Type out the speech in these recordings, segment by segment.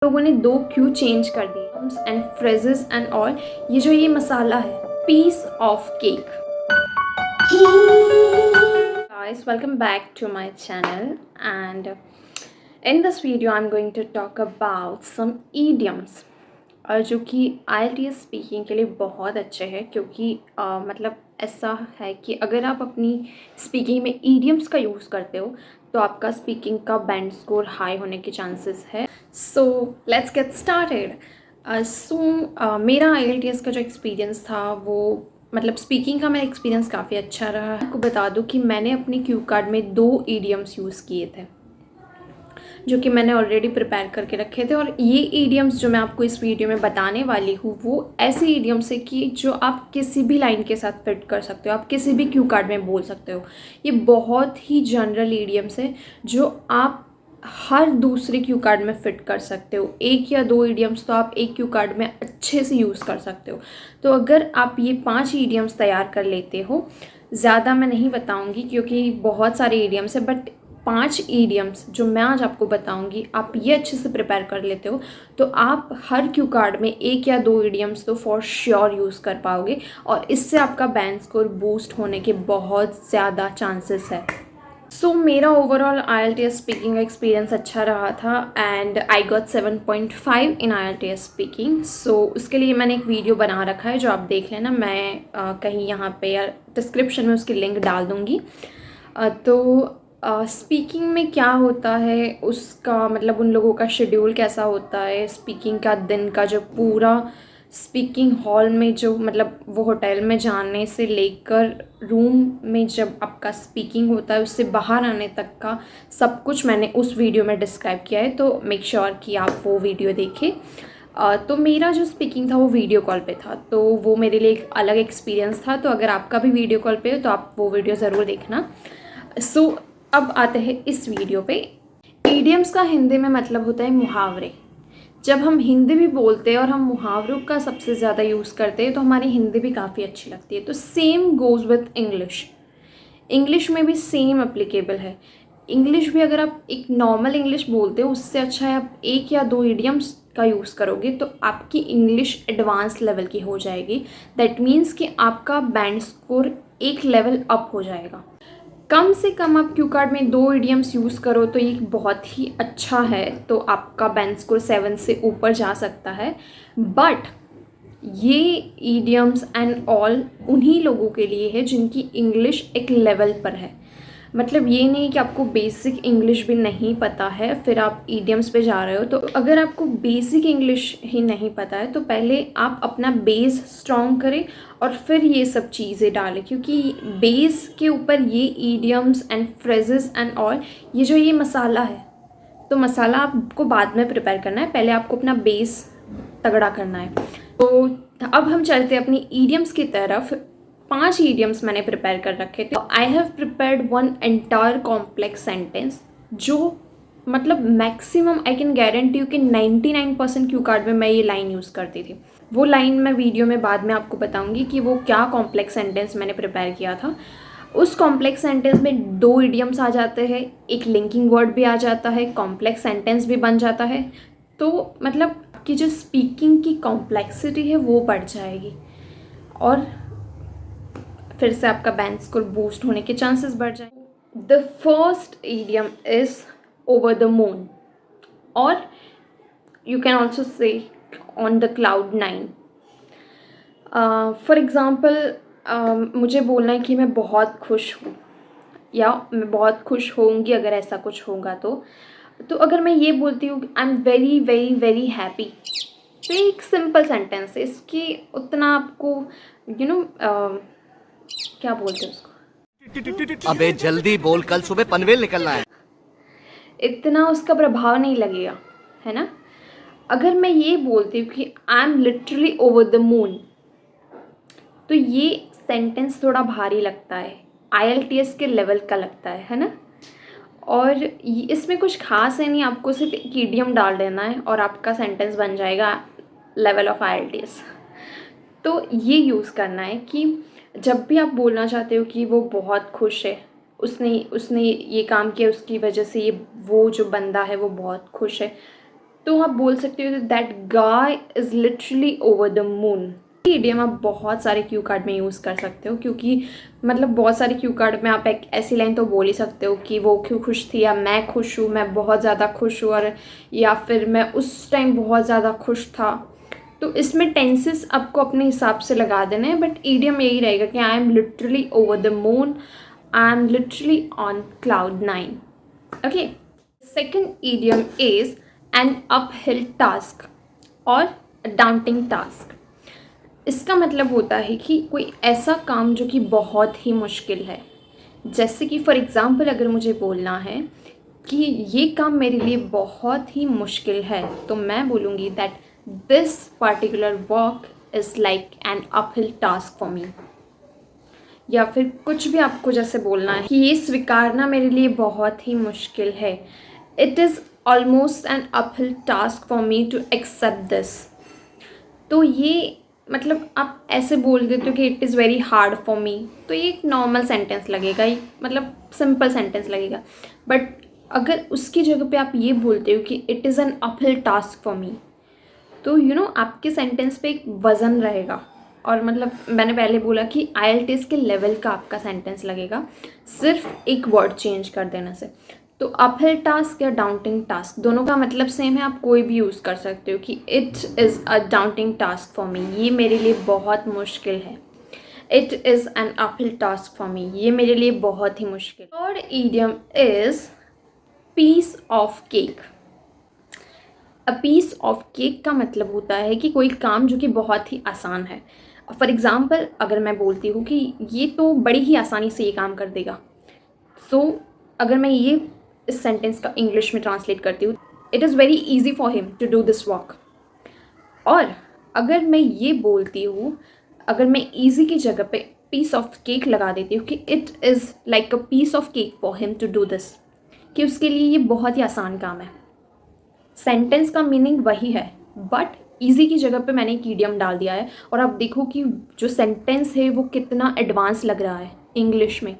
लोगों ने दो क्यों चेंज कर दिए एंड फ्रेजेस एंड ऑल। ये जो ये मसाला है, piece of cake. Guys, welcome back to my channel, and in this video I'm going to talk about some idioms और जो कि IELTS स्पीकिंग के लिए बहुत अच्छे हैं, क्योंकि मतलब ऐसा है कि अगर आप अपनी स्पीकिंग में idioms का यूज़ करते हो तो आपका स्पीकिंग का बैंड स्कोर हाई होने के चांसेस है। So let's get started. मेरा IELTS का जो एक्सपीरियंस था वो मतलब स्पीकिंग का मेरा एक्सपीरियंस काफ़ी अच्छा रहा। आपको बता दूं कि मैंने अपने क्यू कार्ड में 2 idioms यूज़ किए थे जो कि मैंने ऑलरेडी प्रिपेयर करके रखे थे, और ये ईडियम्स जो मैं आपको इस वीडियो में बताने वाली हूँ वो ऐसे ईडियम्स है कि जो आप किसी भी लाइन के साथ फिट कर सकते हो, आप किसी भी क्यू कार्ड में बोल सकते हो। ये बहुत ही जनरल ईडियम्स है जो आप हर दूसरे क्यू कार्ड में फिट कर सकते हो। 1 या 2 ईडियम्स तो आप एक क्यू कार्ड में अच्छे से यूज़ कर सकते हो। तो अगर आप ये 5 ईडियम्स तैयार कर लेते हो, ज़्यादा मैं नहीं बताऊँगी क्योंकि बहुत सारे ईडियम्स है, बट 5 ईडियम्स जो मैं आज आपको बताऊंगी आप ये अच्छे से प्रिपेयर कर लेते हो तो आप हर क्यू कार्ड में 1 या 2 ईडियम्स तो फॉर श्योर यूज़ कर पाओगे, और इससे आपका बैंड स्कोर बूस्ट होने के बहुत ज़्यादा चांसेस है। सो मेरा ओवरऑल IELTS स्पीकिंग का एक्सपीरियंस अच्छा रहा था and I got 7.5 in IELTS speaking. So उसके लिए मैंने एक वीडियो बना रखा है जो आप देख लेना, मैं कहीं यहाँ पे या डिस्क्रिप्शन में उसकी लिंक डाल दूँगी। तो स्पीकिंग में क्या होता है उसका मतलब उन लोगों का शेड्यूल कैसा होता है, स्पीकिंग का दिन का जो पूरा स्पीकिंग हॉल में जो मतलब वो होटल में जाने से लेकर रूम में जब आपका स्पीकिंग होता है उससे बाहर आने तक का सब कुछ मैंने उस वीडियो में डिस्क्राइब किया है। तो मेक श्योर कि आप वो वीडियो देखें। तो मेरा जो स्पीकिंग था वो वीडियो कॉल पे था, तो वो मेरे लिए एक अलग एक्सपीरियंस था। तो अगर आपका भी वीडियो कॉल पे हो तो आप वो वीडियो ज़रूर देखना। सो अब आते हैं इस वीडियो पे। ईडियम्स का हिंदी में मतलब होता है मुहावरे। जब हम हिंदी भी बोलते हैं और हम मुहावरों का सबसे ज़्यादा यूज़ करते हैं तो हमारी हिंदी भी काफ़ी अच्छी लगती है। तो same goes with English. English में भी सेम एप्लीकेबल है। इंग्लिश भी अगर आप एक नॉर्मल इंग्लिश बोलते हो उससे अच्छा है आप 1 या 2 ईडियम्स का यूज़ करोगे तो आपकी इंग्लिश एडवांस लेवल की हो जाएगी। दैट मीन्स कि आपका बैंड स्कोर एक लेवल अप हो जाएगा। कम से कम आप क्यू कार्ड में 2 ईडियम्स यूज़ करो तो ये बहुत ही अच्छा है, तो आपका बैंड स्कोर 7 से ऊपर जा सकता है। बट ये ईडियम्स एंड ऑल उन्हीं लोगों के लिए है जिनकी इंग्लिश एक लेवल पर है। मतलब ये नहीं कि आपको बेसिक इंग्लिश भी नहीं पता है फिर आप ईडियम्स पे जा रहे हो। तो अगर आपको बेसिक इंग्लिश ही नहीं पता है तो पहले आप अपना बेस स्ट्रॉन्ग करें और फिर ये सब चीज़ें डालें, क्योंकि बेस के ऊपर ये idioms and phrases and all ये जो ये मसाला है, तो मसाला आपको बाद में प्रिपेयर करना है, पहले आपको अपना बेस तगड़ा करना है। तो अब हम चलते हैं अपनी ईडियम्स की तरफ। 5 ईडियम्स मैंने प्रिपेयर कर रखे थे। I have prepared 1 entire complex sentence जो मतलब maximum I can guarantee you कि 99% क्यू कार्ड में मैं ये लाइन यूज़ करती थी। वो लाइन मैं वीडियो में बाद में आपको बताऊंगी कि वो क्या कॉम्प्लेक्स सेंटेंस मैंने प्रिपेयर किया था। उस कॉम्प्लेक्स सेंटेंस में 2 इडियम्स आ जाते हैं, एक लिंकिंग वर्ड भी आ जाता है, कॉम्प्लेक्स सेंटेंस भी बन जाता है। तो मतलब कि जो स्पीकिंग की कॉम्प्लेक्सिटी है वो बढ़ जाएगी और फिर से आपका बैंड स्कोर बूस्ट होने के चांसेस बढ़ जाएंगे। The first idiom is over the moon, और you can also say on the cloud 9। For example मुझे बोलना है कि मैं बहुत खुश हूँ या मैं बहुत खुश होंगी अगर ऐसा कुछ होगा तो अगर मैं ये बोलती हूँ I am very very very happy, तो ये एक सिंपल सेंटेंस है, इसकी उतना आपको क्या बोलते हैं उसको, अबे जल्दी बोल, कल सुबह पनवेल निकलना है। इतना उसका प्रभाव नहीं लगेगा, है ना। अगर मैं ये बोलती हूँ कि I am literally over the moon, तो ये सेंटेंस थोड़ा भारी लगता है, IELTS के लेवल का लगता है ना। और इसमें कुछ खास है नहीं, आपको सिर्फ एक इडियम डाल देना है और आपका सेंटेंस बन जाएगा लेवल ऑफ IELTS। तो ये यूज़ करना है कि जब भी आप बोलना चाहते हो कि वो बहुत खुश है, उसने उसने ये काम किया, उसकी वजह से ये वो जो बंदा है वो बहुत खुश है, तो आप बोल सकते हो that guy is literally over the moon. Idiom आप बहुत सारे क्यू कार्ड में यूज़ कर सकते हो, क्योंकि मतलब बहुत सारे क्यू कार्ड में आप एक ऐसी लाइन तो बोल ही सकते हो कि वो क्यों खुश थी, या मैं खुश हूँ, मैं बहुत ज़्यादा खुश हूँ, और या फिर मैं उस टाइम बहुत ज़्यादा खुश था। तो इसमें टेंसेस आपको अपने हिसाब से लगा देना है, बट ईडियम यही रहेगा कि I am literally over the moon, I am literally on cloud 9। Okay, second idiom is an uphill task और डाउंटिंग टास्क। इसका मतलब होता है कि कोई ऐसा काम जो कि बहुत ही मुश्किल है। जैसे कि फॉर एग्ज़ाम्पल अगर मुझे बोलना है कि ये काम मेरे लिए बहुत ही मुश्किल है, तो मैं बोलूँगी that this particular work is like an uphill task for मी। या फिर कुछ भी आपको जैसे बोलना है कि ये स्वीकारना मेरे लिए बहुत ही मुश्किल है, it is almost an uphill task for me to accept this. तो ये मतलब आप ऐसे बोल देते हो कि it is very hard for me, तो ये एक नॉर्मल सेंटेंस लगेगा, ये मतलब सिंपल सेंटेंस लगेगा। बट अगर उसकी जगह पे आप ये बोलते हो कि it is an uphill task for me, तो आपके सेंटेंस पे एक वज़न रहेगा। और मतलब मैंने पहले बोला कि IELTS के लेवल का आपका सेंटेंस लगेगा सिर्फ एक वर्ड चेंज कर देने से। तो अपहिल टास्क या डाउंटिंग टास्क दोनों का मतलब सेम है, आप कोई भी यूज़ कर सकते हो कि it is a daunting task for me, ये मेरे लिए बहुत मुश्किल है। It is an uphill task for me, ये मेरे लिए बहुत ही मुश्किल। Third idiom is piece of cake. A piece of cake का मतलब होता है कि कोई काम जो कि बहुत ही आसान है। फॉर एग्ज़ाम्पल अगर मैं बोलती हूँ कि ये तो बड़ी ही आसानी से ये काम कर देगा, सो अगर मैं ये इस सेंटेंस का इंग्लिश में ट्रांसलेट करती हूँ, it is very easy for him to do this work. और अगर मैं ये बोलती हूँ, अगर मैं ईजी की जगह पे पीस ऑफ केक लगा देती हूँ कि it is like a piece of cake for him to do this, कि उसके लिए ये बहुत ही आसान काम है। सेंटेंस का मीनिंग वही है, बट ईजी की जगह पे मैंने एक ईडियम डाल दिया है, और आप देखो कि जो सेंटेंस है वो कितना एडवांस लग रहा है इंग्लिश में।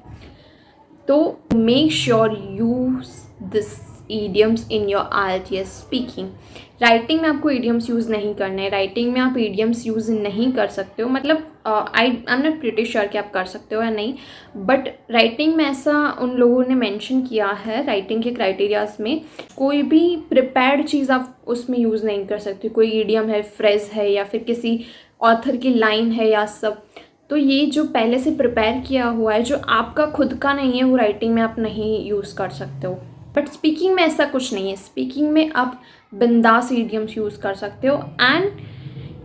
तो make sure use this idioms in your IELTS speaking. Writing में आपको ईडियम्स यूज़ नहीं करने, राइटिंग में आप ईडियम्स यूज़ नहीं कर सकते हो, मतलब आई एम नॉट प्रिटी श्योर कि आप कर सकते हो या नहीं, बट राइटिंग में ऐसा उन लोगों ने मेंशन किया है राइटिंग के क्राइटेरियाज में, कोई भी प्रिपेयर्ड चीज़ आप उसमें यूज़ नहीं कर सकते। कोई ईडियम है, फ्रेज है, या फिर किसी ऑथर की लाइन है, या सब, तो ये जो पहले से प्रिपेयर किया हुआ है जो आपका खुद का नहीं है, वो राइटिंग में आप नहीं यूज़ कर सकते हो। बट स्पीकिंग में ऐसा कुछ नहीं है, स्पीकिंग में आप बिंदास ईडियम्स यूज़ कर सकते हो, एंड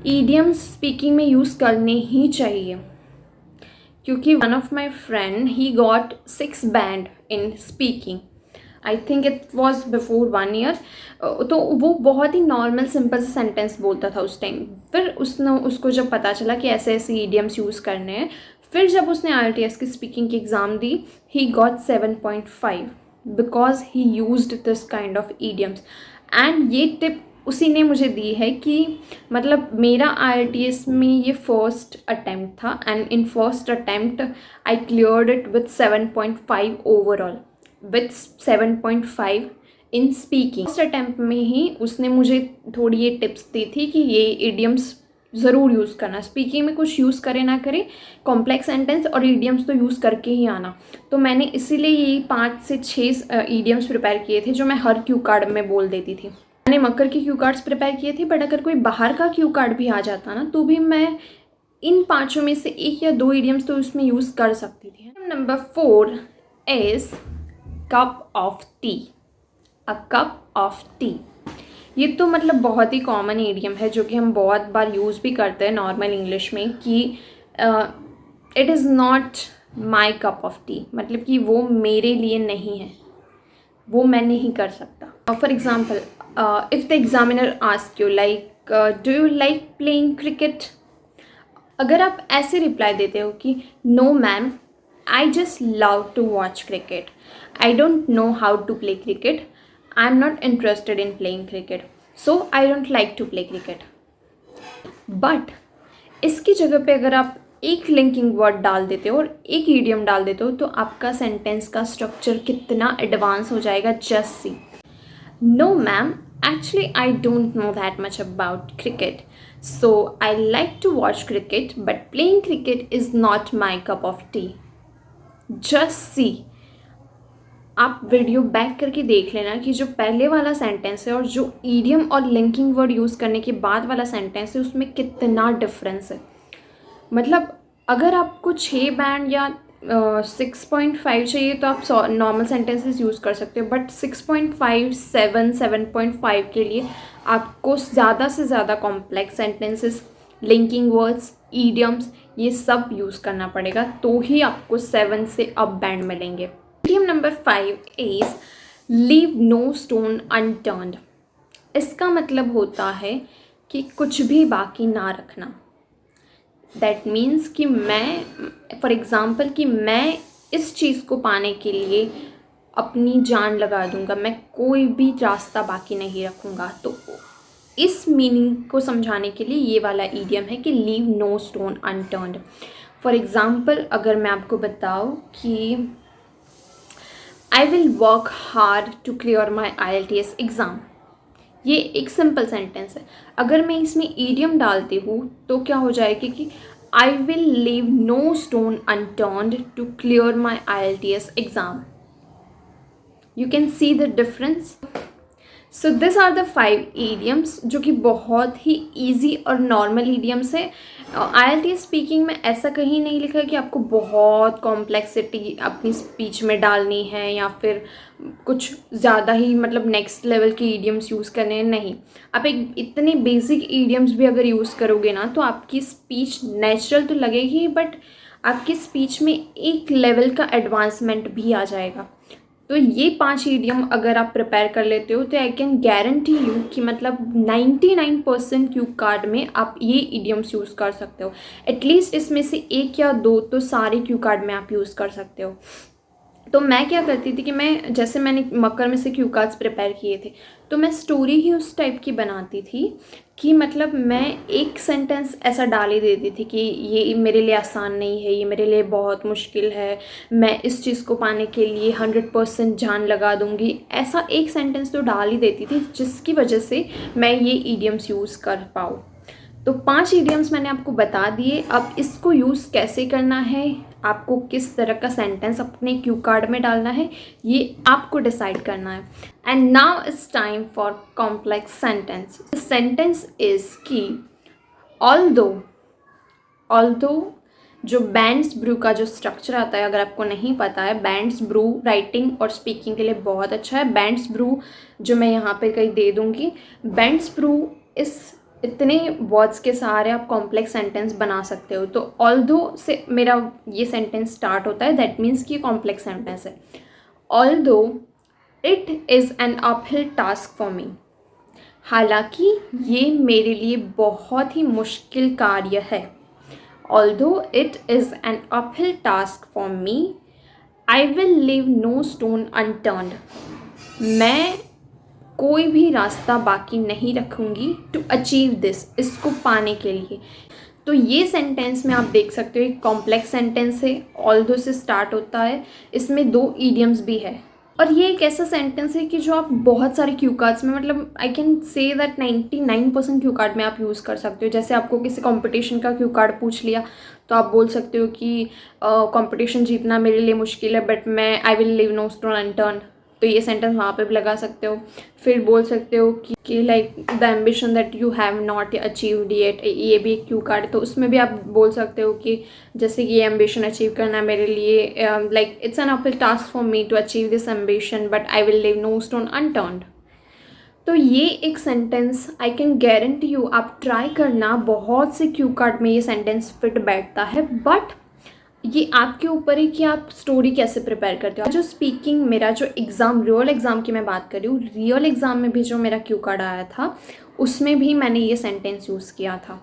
ईडियम्स स्पीकिंग में यूज़ करने ही चाहिए, क्योंकि one of my friend he got 6 band in speaking, I think it was before 1 year. तो वो बहुत ही नॉर्मल सिंपल से सेंटेंस बोलता था उस टाइम, फिर उसको जब पता चला कि ऐसे ऐसे ईडियम्स यूज़ करने हैं, फिर जब उसने IELTS की स्पीकिंग की exam the, he got 7.5 because he used this kind of idioms. And ये टिप उसी ने मुझे दी है कि मतलब मेरा IELTS में ये फर्स्ट अटैम्प्ट था, and in first attempt I cleared it with 7.5 overall, with 7.5 in speaking. First attempt में ही उसने मुझे थोड़ी ये टिप्स दी थी कि ये इडियम्स ज़रूर यूज़ करना, स्पीकिंग में कुछ यूज़ करे ना करे, कॉम्प्लेक्स सेंटेंस और इडियम्स तो यूज़ करके ही आना। तो मैंने इसीलिए ये 5 से 6 इडियम्स प्रिपेयर किए थे जो मैं हर क्यू कार्ड में बोल देती थी। मैंने मकर के क्यू कार्ड्स प्रिपेयर किए थे, बट अगर कोई बाहर का क्यू कार्ड भी आ जाता ना, तो भी मैं इन 5 में से 1 या 2 इडियम्स तो उसमें यूज़ कर सकती थी। Number 4 is cup of T. A cup of T, ये तो मतलब बहुत ही कॉमन ईडियम है जो कि हम बहुत बार यूज़ भी करते हैं नॉर्मल इंग्लिश में, कि it is not my cup of T, मतलब कि वो मेरे लिए नहीं है, वो मैं नहीं कर सकता। For example if the examiner ask you like do you like playing cricket, अगर आप ऐसे रिप्लाई देते हो कि no ma'am, I just love to watch cricket, I don't know how to play cricket, I am not interested in playing cricket, so I don't like to play cricket. But इसकी जगह पे अगर आप एक linking word डाल देते हो और एक ईडियम डाल देते हो, तो आपका सेंटेंस का स्ट्रक्चर कितना एडवांस हो जाएगा। Just see, no ma'am, Actually, I don't know that much about cricket. So I like to watch cricket, but playing cricket is not my cup of tea. Just see. आप video back करके देख लेना कि जो पहले वाला sentence है और जो ईडियम और लिंकिंग वर्ड यूज़ करने के बाद वाला सेंटेंस है उसमें कितना डिफरेंस है। मतलब अगर आपको 6 बैंड या 6.5 चाहिए तो आप नॉर्मल सेंटेंसेस यूज़ कर सकते हो, बट 6.5, 7, 7.5 के लिए आपको ज़्यादा से ज़्यादा complex sentences, linking words, idioms ये सब यूज़ करना पड़ेगा, तो ही आपको 7 से अप बैंड मिलेंगे। Idiom number 5 is leave no stone unturned. इसका मतलब होता है कि कुछ भी बाकी ना रखना। दैट मीन्स कि मैं फॉर एग्ज़ाम्पल कि मैं इस चीज़ को पाने के लिए अपनी जान लगा दूंगा, मैं कोई भी रास्ता बाकी नहीं रखूँगा। तो इस मीनिंग को समझाने के लिए ये वाला ईडियम है कि leave no stone unturned. For example अगर मैं आपको बताऊँ कि I will work hard to clear my IELTS exam, ये एक सिंपल सेंटेंस है। अगर मैं इसमें ईडियम डालती हूँ तो क्या हो जाएगी कि I will leave no stone unturned to clear my IELTS exam. You can see the difference. So this are the 5 idioms जो कि बहुत ही ईजी और नॉर्मल ईडियम्स है। IELTS स्पीकिंग में ऐसा कहीं नहीं लिखा है कि आपको बहुत कॉम्प्लेक्सिटी अपनी स्पीच में डालनी है या फिर कुछ ज़्यादा ही मतलब नेक्स्ट लेवल के ईडियम्स यूज़ करने हैं। नहीं, आप एक इतने बेसिक ईडियम्स भी अगर यूज़ करोगे ना तो आपकी स्पीच नेचुरल तो लगेगी, बट आपकी स्पीच में एक लेवल का एडवांसमेंट भी आ जाएगा। तो ये 5 ईडियम अगर आप प्रिपेयर कर लेते हो तो आई कैन गारंटी यू कि मतलब 99% क्यू कार्ड में आप ये ईडियम्स यूज़ कर सकते हो। एटलीस्ट इसमें से 1 या 2 तो सारे क्यू कार्ड में आप यूज़ कर सकते हो। तो मैं क्या करती थी कि मैं जैसे मैंने मकर में से क्यू कार्ड्स प्रिपेयर किए थे तो मैं स्टोरी ही उस टाइप की बनाती थी कि मतलब मैं एक सेंटेंस ऐसा डाल ही देती थी कि ये मेरे लिए आसान नहीं है, ये मेरे लिए बहुत मुश्किल है, मैं इस चीज़ को पाने के लिए 100% जान लगा दूँगी। ऐसा एक सेंटेंस तो डाल ही देती थी जिसकी वजह से मैं ये ईडियम्स यूज़ कर पाऊँ। तो 5 ईडियम्स मैंने आपको बता दिए। अब इसको यूज़ कैसे करना है, आपको किस तरह का सेंटेंस अपने क्यू कार्ड में डालना है, ये आपको डिसाइड करना है। And now it's time for complex sentence. Sentence is कि ऑल्दो जो बैंड्स ब्रू का जो स्ट्रक्चर आता है, अगर आपको नहीं पता है, बैंड्स ब्रू राइटिंग और स्पीकिंग के लिए बहुत अच्छा है। बैंड्स ब्रू जो मैं यहाँ पे कहीं दे दूँगी, बैंड्स ब्रू इस इतने वर्ड्स के सहारे आप कॉम्प्लेक्स सेंटेंस बना सकते हो। तो ऑल्दो से मेरा ये सेंटेंस स्टार्ट होता है, दैट मीन्स कि ये कॉम्प्लेक्स सेंटेंस है। Although it is an uphill task for me, हालांकि ये मेरे लिए बहुत ही मुश्किल कार्य है। Although it is an uphill task for me, I will leave no stone unturned, मैं कोई भी रास्ता बाकी नहीं रखूँगी टू अचीव दिस, इसको पाने के लिए। तो ये सेंटेंस में आप देख सकते हो एक कॉम्प्लेक्स सेंटेंस है, ऑल्दो से स्टार्ट होता है, इसमें 2 ईडियम्स भी है और ये एक ऐसा सेंटेंस है कि जो आप बहुत सारे क्यू कार्ड्स में मतलब I can say that 99% Q card में आप यूज़ कर सकते हो। जैसे आपको किसी कंपटीशन का क्यू कार्ड पूछ लिया तो आप बोल सकते हो कि कंपटीशन जीतना मेरे लिए मुश्किल है बट मैं I will leave no stone unturned, तो ये सेंटेंस वहाँ पे भी लगा सकते हो। फिर बोल सकते हो कि like the ambition that you have not achieved yet, ये भी एक क्यू कार्ड, तो उसमें भी आप बोल सकते हो कि जैसे कि ये एम्बिशन अचीव करना मेरे लिए like it's an uphill task for me to achieve this ambition but I will leave no stone unturned. तो ये एक sentence I can guarantee you, आप ट्राई करना, बहुत से क्यू कार्ड में ये सेंटेंस फिट बैठता है, बट ये आपके ऊपर है कि आप स्टोरी कैसे प्रिपेयर करते हो। जो स्पीकिंग मेरा जो एग्ज़ाम, रियल एग्ज़ाम की मैं बात कर रही हूँ, रियल एग्ज़ाम में भी जो मेरा क्यू कार्ड आया था उसमें भी मैंने ये सेंटेंस यूज़ किया था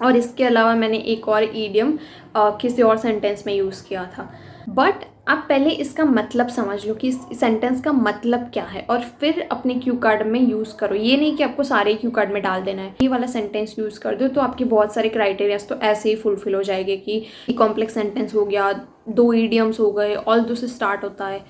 और इसके अलावा मैंने एक और ईडियम किसी और सेंटेंस में यूज़ किया था। बट आप पहले इसका मतलब समझ लो कि इस सेंटेंस का मतलब क्या है और फिर अपने क्यू कार्ड में यूज़ करो। ये नहीं कि आपको सारे क्यू कार्ड में डाल देना है, ये वाला सेंटेंस यूज़ कर दो तो आपके बहुत सारे क्राइटेरियाज तो ऐसे ही फुलफिल हो जाएंगे कि कॉम्प्लेक्स सेंटेंस हो गया, 2 ईडियम्स हो गए, ऑल्दो से स्टार्ट होता है।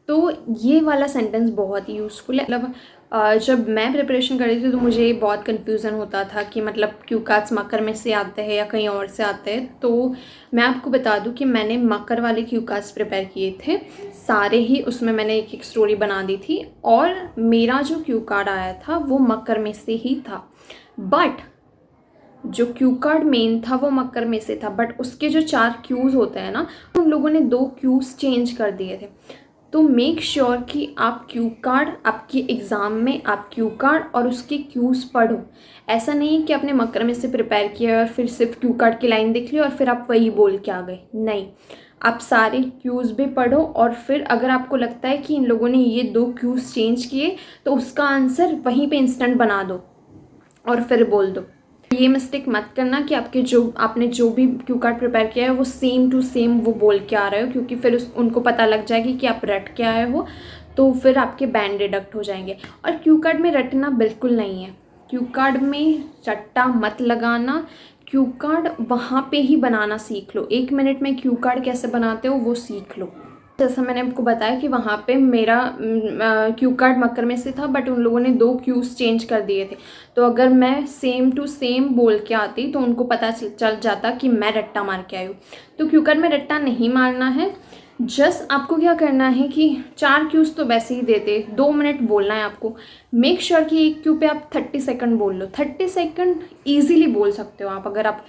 तो ये वाला सेंटेंस बहुत ही यूज़फुल है। मतलब जब मैं प्रिपरेशन कर रही थी तो मुझे बहुत कन्फ्यूज़न होता था कि मतलब क्यू कार्ड्स मकर में से आते हैं या कहीं और से आते हैं। तो मैं आपको बता दूं कि मैंने मकर वाले क्यू कार्ड्स प्रिपेयर किए थे सारे ही, उसमें मैंने एक एक स्टोरी बना दी थी और मेरा जो क्यू कार्ड आया था वो मकर में से ही था। बट जो क्यू कार्ड मेन था वो मकर में से था, बट उसके जो 4 क्यूज़ होते हैं ना, उन लोगों ने 2 क्यूज़ चेंज कर दिए थे। तो मेक श्योर कि आप क्यू कार्ड, आपकी एग्ज़ाम में आप क्यू कार्ड और उसके क्यूज़ पढ़ो। ऐसा नहीं है कि आपने मकर में से प्रिपेयर किया और फिर सिर्फ क्यू कार्ड की लाइन देख ली और फिर आप वही बोल के आ गए। नहीं, आप सारे क्यूज़ भी पढ़ो और फिर अगर आपको लगता है कि इन लोगों ने ये 2 क्यूज़ चेंज किए तो उसका आंसर वहीं पे इंस्टेंट बना दो और फिर बोल दो। ये मिस्टेक मत करना कि आपने जो भी क्यू कार्ड प्रिपेयर किया है वो सेम टू सेम वो बोल के आ रहे हो, क्योंकि फिर उनको पता लग जाएगी कि आप रट के आए हो, तो फिर आपके बैंड डिडक्ट हो जाएंगे। और क्यू कार्ड में रटना बिल्कुल नहीं है, क्यू कार्ड में रट्टा मत लगाना। क्यू कार्ड वहाँ पे ही बनाना सीख लो, 1 मिनट में क्यू कार्ड कैसे बनाते हो वो सीख लो। जैसा मैंने आपको बताया कि वहाँ पे मेरा क्यू कार्ड मकर में से था, बट उन लोगों ने 2 क्यूज़ चेंज कर दिए थे। तो अगर मैं सेम टू सेम बोल के आती तो उनको पता चल जाता कि मैं रट्टा मार के आई हूँ। तो क्यू कार्ड में रट्टा नहीं मारना है। जस्ट आपको क्या करना है कि 4 क्यूज़ तो वैसे ही देते, 2 मिनट बोलना है आपको। मेक श्योर कि एक क्यू पे आप 30 सेकंड बोल लो। 30 सेकंड ईजिली बोल सकते हो आप, अगर आप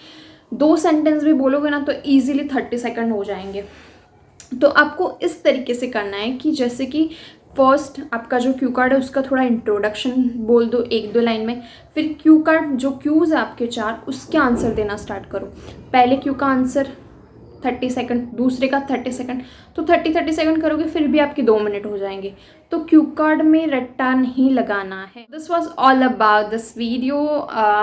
2 सेंटेंस भी बोलोगे ना तो ईजिली 30 सेकंड हो जाएंगे। तो आपको इस तरीके से करना है कि जैसे कि फर्स्ट आपका जो क्यू कार्ड है उसका थोड़ा इंट्रोडक्शन बोल दो 1-2 लाइन में, फिर क्यू कार्ड जो क्यूज़ है आपके 4 उसके आंसर देना स्टार्ट करो। पहले क्यू का आंसर 30 सेकंड, दूसरे का 30 सेकंड, तो 30 सेकंड करोगे फिर भी आपके 2 मिनट हो जाएंगे। तो क्यू कार्ड में रट्टा नहीं लगाना है। This was all about this video.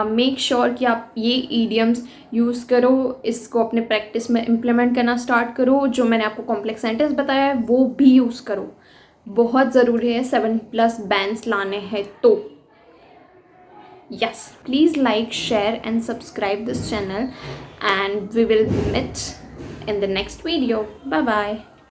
Make sure कि आप ये ईडियम्स यूज़ करो, इसको अपने प्रैक्टिस में इम्प्लीमेंट करना स्टार्ट करो। जो मैंने आपको कॉम्प्लेक्स सेंटेंस बताया है वो भी यूज़ करो, बहुत ज़रूरी है 7+ बैंड्स लाने हैं तो। Yes, please like, share and subscribe this channel and we will meet in the next video. Bye bye.